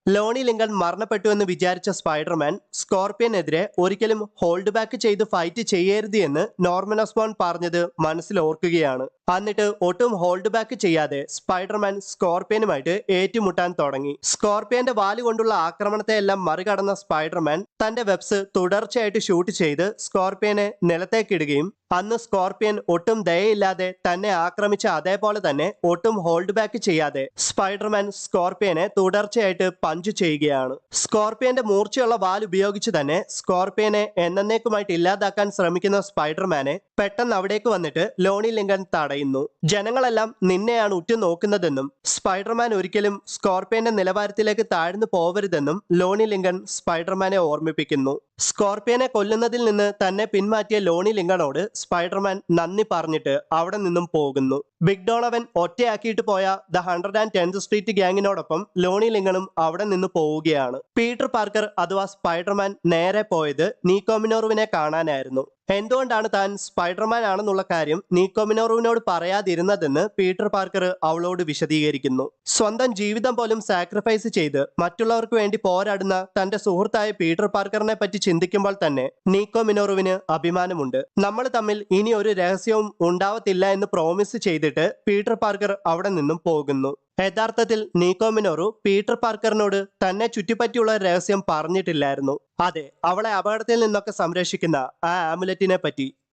ലോണി Lincoln മരണപ്പെട്ടുവെന്ന് വിചാരിച്ച Spiderman സ്കോർപിയനെതിരെ ഒരിക്കലും hold back ചെയ്ത് ഫൈറ്റ് ചെയ്യരുത് എന്ന് നോർമൻ ഓസ്ബോൺ പറഞ്ഞത് മനസ്സിൽ ഓർക്കുകയാണ്. എന്നിട്ട് ഒട്ടും ഹോൾഡ് ബാക്ക് ചെയ്യാതെ സ്പൈഡർമാൻ സ്കോർപിയനുമായിട്ട് ഏറ്റുമുട്ടാൻ തുടങ്ങി. സ്കോർപിയന്റെ വാല് കൊണ്ടുള്ള ആക്രമണത്തെ എല്ലാം മറികടന്ന സ്പൈഡർമാൻ തന്റെ വെബ്സ് തുടർച്ചയായിട്ട് ഷൂട്ട് ചെയ്ത് സ്കോർപിയനെ നിലത്തേക്കിടുകയും അന്ന് സ്കോർപിയൻ ഒട്ടും ദയയില്ലാതെ തന്നെ ആക്രമിച്ച അതേപോലെ തന്നെ ഒട്ടും ഹോൾഡ് ബാക്ക് ചെയ്യാതെ സ്പൈഡർമാൻ സ്കോർപിയനെ തുടർച്ചയായിട്ട് പഞ്ച് ചെയ്യുകയാണ്. സ്കോർപിയന്റെ മൂർച്ചയുള്ള വാൽ ഉപയോഗിച്ച് തന്നെ സ്കോർപിയനെ എന്നേക്കുമായിട്ട് ഇല്ലാതാക്കാൻ ശ്രമിക്കുന്ന സ്പൈഡർമാനെ പെട്ടെന്ന് അവിടേക്ക് വന്നിട്ട് ലോണി ലിങ്കൺ തടയുന്നു. ജനങ്ങളെല്ലാം നിന്നെയാണ് ഉറ്റുനോക്കുന്നതെന്നും സ്പൈഡർമാൻ ഒരിക്കലും സ്കോർപിയന്റെ നിലവാരത്തിലേക്ക് താഴ്ന്നു പോവരുതെന്നും ലോണി ലിങ്കൺ സ്പൈഡർമാനെ ഓർമ്മിപ്പിക്കുന്നു. സ്കോർപിയനെ കൊല്ലുന്നതിൽ നിന്ന് തന്നെ പിന്മാറ്റിയ ലോണി ലിങ്കണോട് സ്പൈഡർമാൻ നന്ദി പറഞ്ഞിട്ട് അവിടെ നിന്നും പോകുന്നു. ബിഗ് ഡോണവൻ ഒറ്റയാക്കിയിട്ട് പോയ ദ 110th സ്ട്രീറ്റ് ഗ്യാങ്ങിനോടൊപ്പം ലോണി ലിങ്കണും അവിടെ നിന്ന് പോവുകയാണ്. പീറ്റർ പാർക്കർ അഥവാ സ്പൈഡർമാൻ നേരെ പോയത് നീക്കോ മിനോറുവിനെ കാണാനായിരുന്നു. എന്തുകൊണ്ടാണ് താൻ സ്പൈഡർമാൻ ആണെന്നുള്ള കാര്യം നീക്കോ മിനോറുവിനോട് പറയാതിരുന്നതെന്ന് പീറ്റർ പാർക്കർ അവളോട് വിശദീകരിക്കുന്നു. സ്വന്തം ജീവിതം പോലും സാക്രിഫൈസ് ചെയ്ത് മറ്റുള്ളവർക്ക് വേണ്ടി പോരാടുന്ന തന്റെ സുഹൃത്തായ പീറ്റർ പാർക്കറിനെ പറ്റി ചിന്തിക്കുമ്പോൾ തന്നെ നീക്കോ മിനോറുവിന് അഭിമാനമുണ്ട്. നമ്മൾ തമ്മിൽ ഇനി ഒരു രഹസ്യവും ഉണ്ടാവത്തില്ല എന്ന് പ്രോമിസ് ചെയ്തിട്ട് പീറ്റർ പാർക്കർ അവിടെ നിന്നും പോകുന്നു. യഥാർത്ഥത്തിൽ നീക്കോ മിനോറു പീറ്റർ പാർക്കറിനോട് തന്നെ ചുറ്റിപ്പറ്റിയുള്ള രഹസ്യം പറഞ്ഞിട്ടില്ലായിരുന്നു. അതെ, അവളെ അപകടത്തിൽ നിന്നൊക്കെ സംരക്ഷിക്കുന്ന ആ ആമുലറ്റിനെ പറ്റി.